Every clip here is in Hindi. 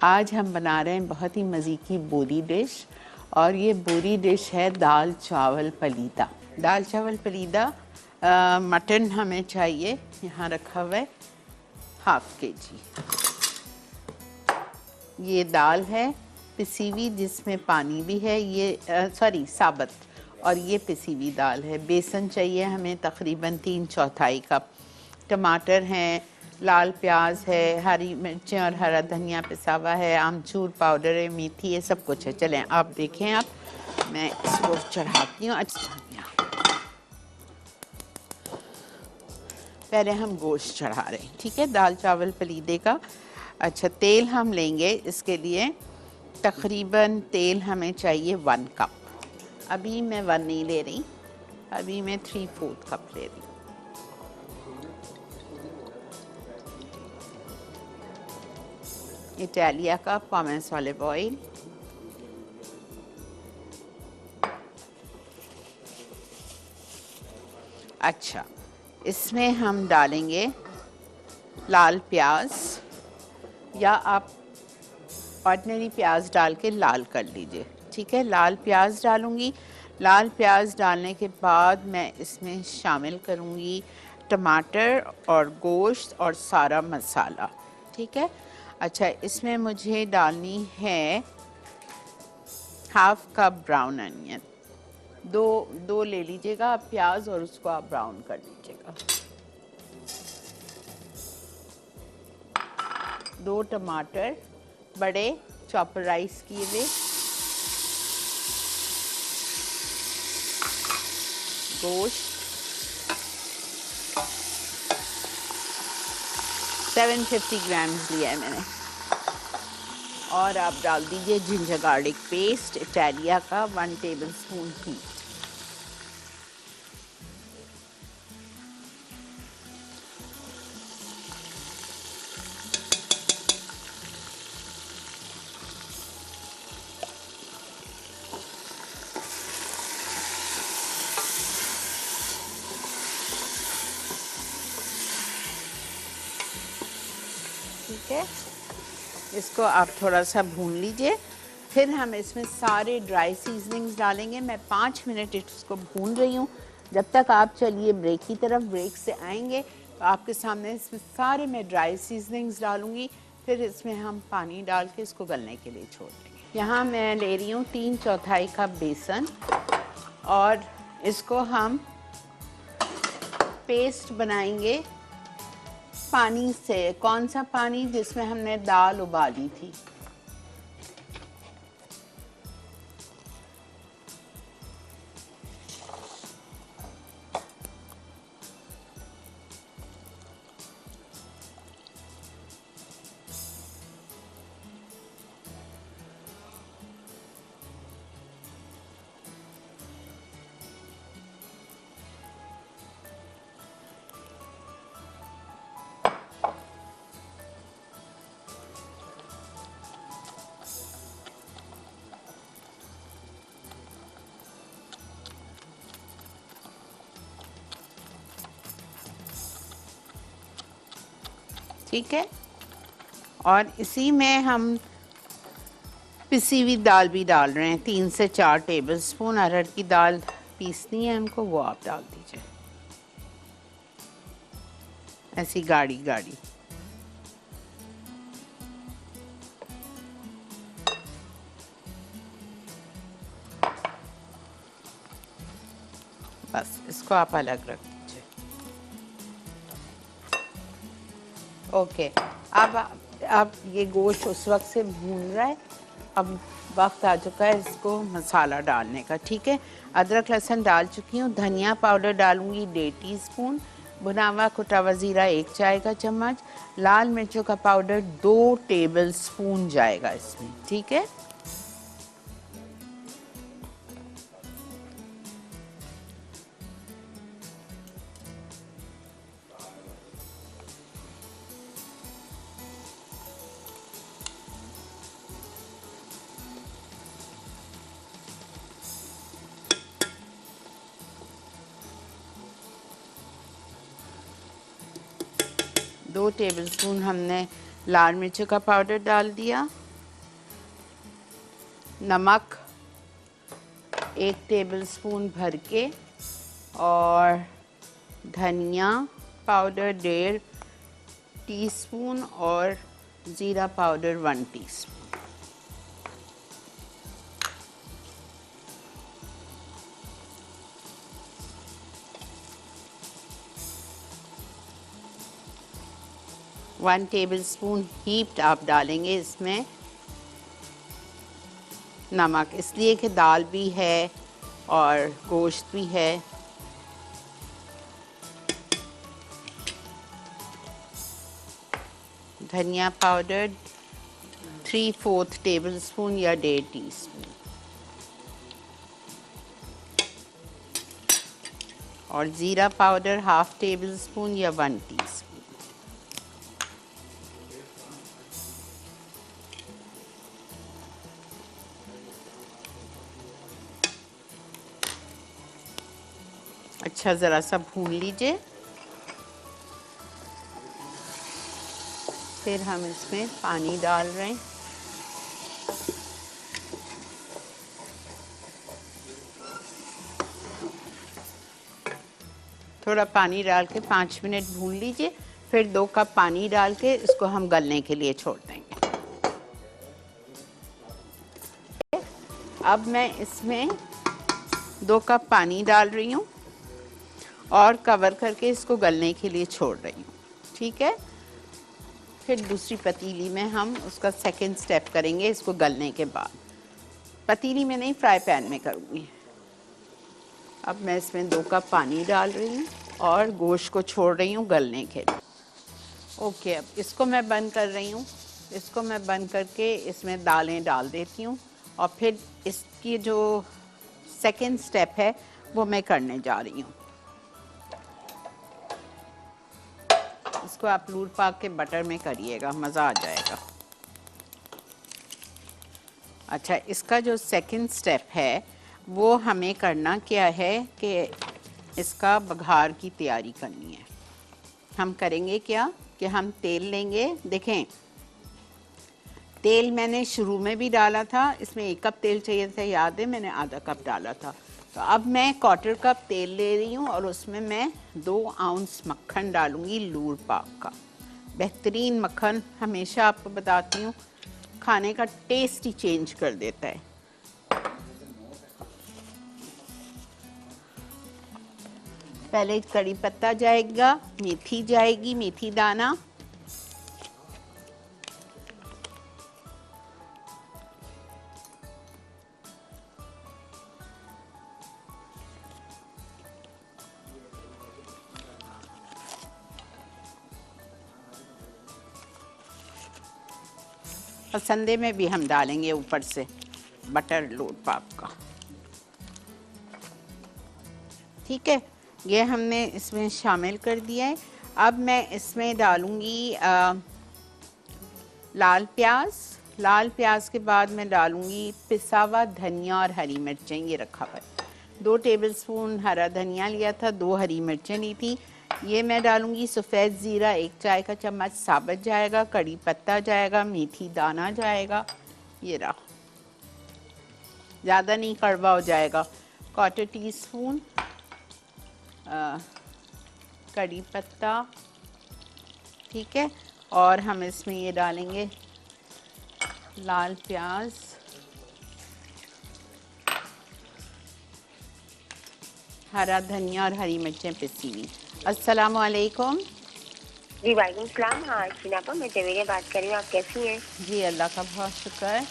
आज हम बना रहे हैं बहुत ही मज़े की बोरी डिश, और ये बोरी डिश है दाल चावल पलीदा। दाल चावल पलीदा मटन हमें चाहिए, यहाँ रखा हुआ है ½ kg। ये दाल है पिसी हुई जिसमें पानी भी है, ये साबुत, और ये पिसी हुई दाल है। बेसन चाहिए हमें तकरीबन 3/4 कप। टमाटर हैं, लाल प्याज है, हरी मिर्चें और हरा धनिया पिसा हुआ है, आमचूर पाउडर है, मेथी है, सब कुछ है। चलें आप देखें, आप मैं इसको चढ़ाती हूँ। अच्छा, पहले हम गोश्त चढ़ा रहे हैं, ठीक है, दाल चावल पलीदे का। अच्छा, तेल हम लेंगे इसके लिए तकरीबन तेल हमें चाहिए 1 कप। अभी मैं 1 नहीं ले रही, अभी मैं 3/4 कप ले रही हूँ। इटालिया का पॉमेस ऑलिव ऑयल, अच्छा, इसमें हम डालेंगे लाल प्याज, या आप ऑर्डिनरी प्याज डाल के लाल कर लीजिए, ठीक है। लाल प्याज डालूंगी। लाल प्याज डालने के बाद मैं इसमें शामिल करूंगी टमाटर और गोश्त और सारा मसाला, ठीक है। अच्छा, इसमें मुझे डालनी है ½ कप ब्राउन अनियन। दो ले लीजिएगा आप प्याज, और उसको आप ब्राउन कर लीजिएगा। 2 टमाटर बड़े चॉपराइज किए हुए, गोश्त 750 ग्राम लिया है मैंने, और आप डाल दीजिए जिंजर गार्लिक पेस्ट इटालिया का 1 टेबलस्पून हीट। ठीक है, इसको आप थोड़ा सा भून लीजिए। फिर हम इसमें सारे ड्राई सीजनिंग्स डालेंगे। मैं 5 मिनट इसको भून रही हूँ। जब तक आप चलिए ब्रेक की तरफ, ब्रेक से आएंगे तो आपके सामने इसमें सारे मैं ड्राई सीजनिंग्स डालूंगी। फिर इसमें हम पानी डाल के इसको गलने के लिए छोड़ देंगे। यहाँ मैं ले रही हूँ 3/4 कप बेसन, और इसको हम पेस्ट बनाएंगे पानी से। कौन सा पानी? जिसमें हमने दाल उबाली थी। ठीक है, और इसी में हम पिसी हुई दाल भी डाल रहे हैं। 3 से 4 टेबलस्पून अरहर की दाल पीसनी है हमको, वो आप डाल दीजिए ऐसी गाढ़ी गाढ़ी। बस इसको आप अलग रख दीजिए। ओके, अब ये गोश्त उस वक्त से भून रहा है। अब वक्त आ चुका है इसको मसाला डालने का, ठीक है। अदरक लहसुन डाल चुकी हूँ। धनिया पाउडर डालूंगी 1.5 टीस्पून, भुना हुआ कुटा हुआ ज़ीरा 1 चाय का चम्मच, लाल मिर्चों का पाउडर 2 टेबलस्पून जाएगा इसमें, ठीक है। दो टेबलस्पून हमने लाल मिर्चों का पाउडर डाल दिया, नमक 1 टेबलस्पून भर के, और धनिया पाउडर 1.5 टीस्पून, और ज़ीरा powder 1 teaspoon. One tablespoon heaped आप डालेंगे इसमें नमक, इसलिए कि दाल भी है और गोश्त भी है। धनिया पाउडर 3/4 टेबलस्पून या 1.5 टीस्पून, और ज़ीरा पाउडर 1/2 टेबलस्पून या 1 टीस्पून। अच्छा ज़रा सा भून लीजिए। फिर हम इसमें पानी डाल रहे हैं। थोड़ा पानी डाल के 5 मिनट भून लीजिए। फिर 2 कप पानी डाल के इसको हम गलने के लिए छोड़ देंगे। अब मैं इसमें 2 कप पानी डाल रही हूँ और कवर करके इसको गलने के लिए छोड़ रही हूँ। ठीक है, फिर दूसरी पतीली में हम उसका सेकंड स्टेप करेंगे इसको गलने के बाद। पतीली में नहीं, फ्राई पैन में करूँगी। अब मैं इसमें 2 कप पानी डाल रही हूँ और गोश्त को छोड़ रही हूँ गलने के लिए। ओके, अब इसको मैं बंद कर रही हूँ। इसको मैं बंद करके इसमें दालें डाल देती हूँ और फिर इसकी जो सेकंड स्टेप है वो मैं करने जा रही हूँ। इसको आप लूर पाक के बटर में करिएगा, मज़ा आ जाएगा। अच्छा, इसका जो सेकंड स्टेप है वो हमें करना क्या है कि इसका बघार की तैयारी करनी है। हम करेंगे क्या कि हम तेल लेंगे। देखें, तेल मैंने शुरू में भी डाला था, इसमें 1 कप तेल चाहिए था, याद है, मैंने आधा कप डाला था। तो अब मैं 1/4 कप तेल ले रही हूँ और उसमें मैं 2 आउंस मक्खन डालूंगी लूर पाक का। बेहतरीन मक्खन, हमेशा आपको बताती हूँ, खाने का टेस्ट ही चेंज कर देता है। पहले कड़ी पत्ता जाएगा, मेथी जाएगी, मेथी दाना, और संदे में भी हम डालेंगे ऊपर से बटर लूर पाक का। ठीक है, ये हमने इसमें शामिल कर दिया है। अब मैं इसमें डालूंगी लाल प्याज। लाल प्याज के बाद मैं डालूंगी पिसा हुआ धनिया और हरी मिर्चें, ये रखा हुआ है। 2 टेबलस्पून हरा धनिया लिया था, 2 हरी मिर्चें ली थी। ये मैं डालूंगी सफ़ेद ज़ीरा 1 चाय का चम्मच साबुत जाएगा, कड़ी पत्ता जाएगा, मेथी दाना जाएगा, ये रहा, ज़्यादा नहीं कड़वा हो जाएगा। 1/4 टीस्पून कड़ी पत्ता, ठीक है, और हम इसमें ये डालेंगे लाल प्याज, हरा धनिया और हरी मिर्चें पिसी हुई। अस्सलाम वालेकुम। जी वालेकुम सलाम। हाँ शिनापा, मैं जवेरिया बात कर रही हूँ। आप कैसी हैं? जी अल्लाह का बहुत शुक्र है।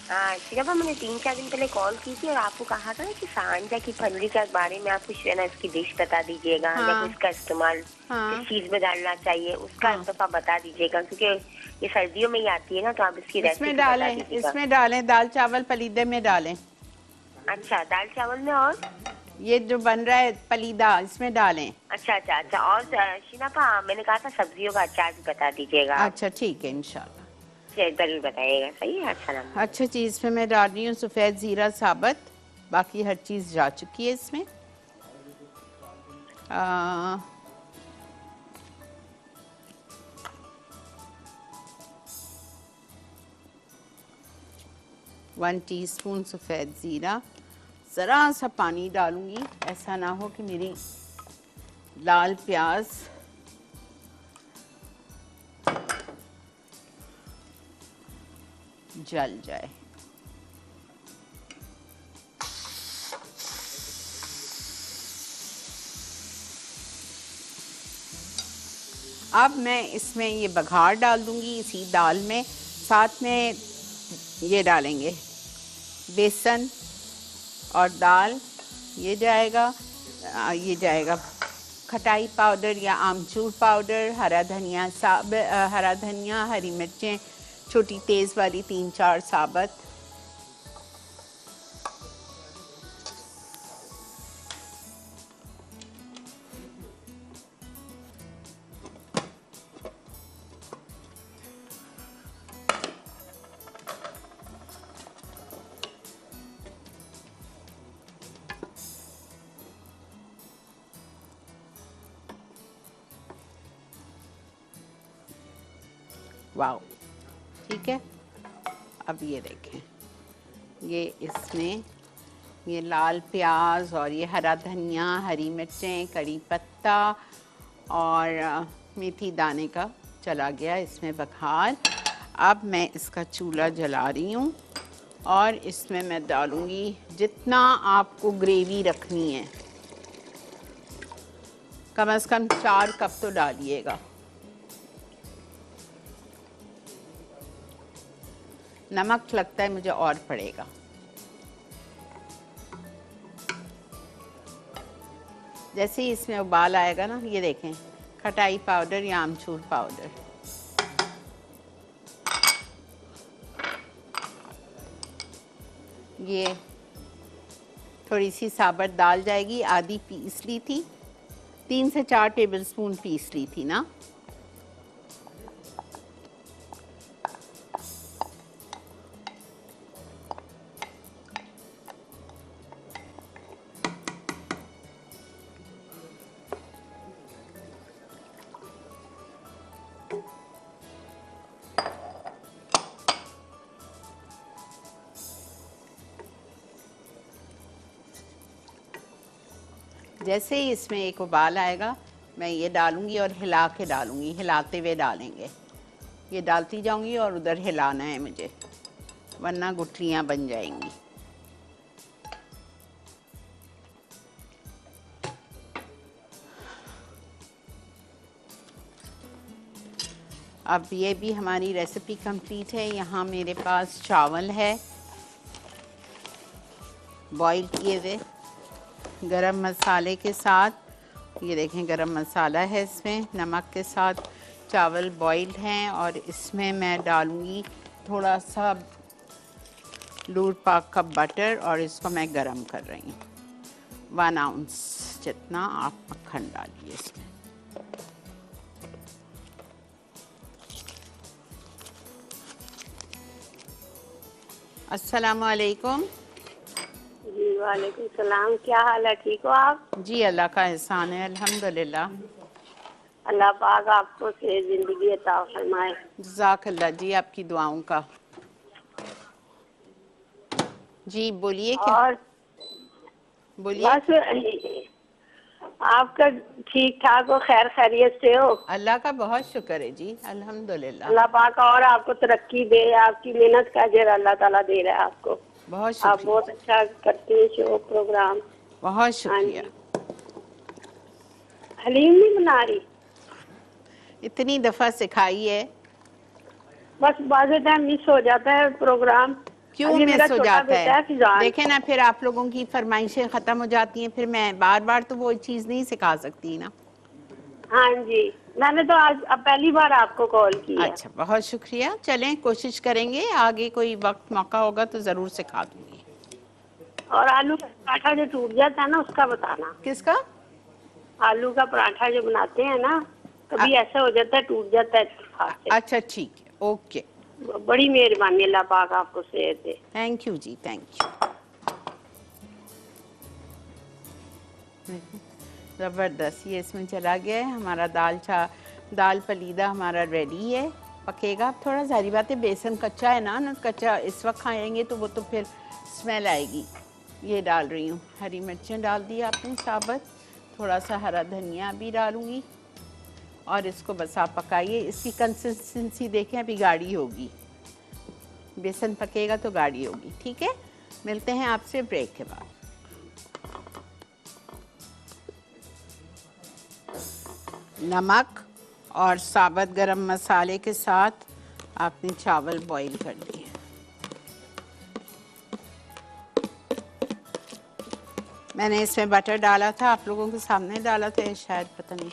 हाँ शिनापा, मैंने 3-4 दिन पहले कॉल की थी और आपको कहा था ना कि सांजा की फली के बारे में आप कुछ ना इसकी डिश बता दीजिएगा, हाँ, या इसका इस्तेमाल हाँ, किस चीज़ में डालना चाहिए, उसका हाँ, एक दफ़ा बता दीजिएगा, क्योंकि ये सर्दियों में ही आती है ना, तो आप इसकी रेसिपी इसमें बता डालें, दीजिएगा। इसमें डालें, दाल चावल पलीदे में डालें। अच्छा, दाल चावल में, और ये जो बन रहा है पलीदा, इसमें डालें। अच्छा अच्छा अच्छा, और शिनापा मैंने कहा था सब्जियों का अचार भी बता दीजिएगा आप। अच्छा ठीक है, इंशाल्लाह। जरूर बताइएगा, सही है। अच्छा नाम। अच्छा चीज़ पे मैं डाल रही हूँ सफ़ेद ज़ीरा साबुत, बाकी हर चीज़ जा चुकी है इसमें। 1 टीस्पून सफ़ेद ज़ीरा, ज़रा सा पानी डालूंगी, ऐसा ना हो कि मेरी लाल प्याज जल जाए। अब मैं इसमें ये बघार डाल दूंगी इसी दाल में, साथ में ये डालेंगे बेसन और दाल, ये जाएगा खटाई पाउडर या आमचूर पाउडर, हरा धनिया, हरी मिर्चें छोटी तेज़ वाली 3-4 साबुत, वाओ, ठीक है। अब ये देखें, ये इसमें ये लाल प्याज और ये हरा धनिया, हरी मिर्चें, कड़ी पत्ता और मेथी दाने का चला गया इसमें बघार। अब मैं इसका चूल्हा जला रही हूँ और इसमें मैं डालूँगी जितना आपको ग्रेवी रखनी है, कम से कम 4 कप तो डालिएगा। नमक लगता है मुझे और पड़ेगा। जैसे ही इसमें उबाल आएगा ना, ये देखें खटाई पाउडर या आमचूर पाउडर, ये थोड़ी सी साबुत दाल जाएगी, आधी पीस ली थी, 3 से 4 टेबलस्पून पीस ली थी ना। जैसे ही इसमें एक उबाल आएगा, मैं ये डालूंगी और हिला के डालूंगी, हिलाते हुए डालेंगे। ये डालती जाऊंगी और उधर हिलाना है मुझे, वरना गुठलियां बन जाएंगी। अब ये भी हमारी रेसिपी कंप्लीट है। यहाँ मेरे पास चावल है बॉईल किए हुए गरम मसाले के साथ, ये देखें गरम मसाला है इसमें, नमक के साथ चावल बॉइल्ड हैं और इसमें मैं डालूँगी थोड़ा सा लूट पाक का बटर और इसको मैं गरम कर रही हूँ। 1 आउंस जितना आप मक्खन डालिए इसमें। अस्सलाम वालेकुम। जी वालेकुम सलाम, क्या हाल है, ठीक हो आप? जी अल्लाह का एहसान है, अल्हम्दुलिल्लाह। अल्लाह पाक आपको सेहत जिंदगी अता फरमाए। जज़ाकल्लाह जी, आपकी दुआओं का। जी बोलिए, क्या और बोलिए। बस आपका ठीक ठाक हो, खैर खैरियत से हो? अल्लाह का बहुत शुक्र है जी, अल्हम्दुलिल्लाह। अल्लाह पाक और आपको तरक्की दे, आपकी मेहनत का अजर अल्लाह ताला दे रहा है आपको। बहुत आप शुक्रिया, बहुत अच्छा करते हैं शो प्रोग्राम। बहुत हाँ शुक्रिया। जी। हलीम नहीं बना रही? इतनी दफ़ा सिखाई है, बस बाज़ टाइम मिस हो जाता है प्रोग्राम। क्यों अभी मेरा मिस हो छोटा जाता बेटा है? फिजान। देखें ना, फिर आप लोगों की फरमाइशें ख़त्म हो जाती हैं, फिर मैं बार बार तो वो चीज़ नहीं सिखा सकती ना। हाँ जी, मैंने तो आज अब पहली बार आपको कॉल किया। अच्छा, बहुत शुक्रिया। चलें, कोशिश करेंगे, आगे कोई वक्त मौका होगा तो ज़रूर सिखा दूँगी। और आलू का पराठा जो टूट जाता है ना, उसका बताना। किसका? आलू का पराठा जो बनाते हैं ना, कभी ऐसा हो जाता है, टूट जाता है इत्तेफाक से। अच्छा ठीक है, ओके। बड़ी मेहरबानी, अल्लाह पाक आपको सेहत दे। Thank you ji, thank you. ज़बरदस्त, ये इसमें चला गया है हमारा दाल पलीदा हमारा रेडी है। पकेगा। अब थोड़ा सारी बात है, बेसन कच्चा है ना कच्चा इस वक्त खाएंगे तो वो तो फिर स्मेल आएगी। ये डाल रही हूँ, हरी मिर्चें डाल दी आपने साबुत, थोड़ा सा हरा धनिया भी डालूंगी और इसको बस आप पकाइए। इसकी कंसिस्टेंसी देखें, अभी गाढ़ी होगी, बेसन पकेगा तो गाढ़ी होगी। ठीक है, मिलते हैं आपसे ब्रेक के बाद। नमक और साबुत गरम मसाले के साथ आपने चावल बॉईल कर लिए। मैंने इसमें बटर डाला था, आप लोगों के सामने डाला था शायद, पता नहीं।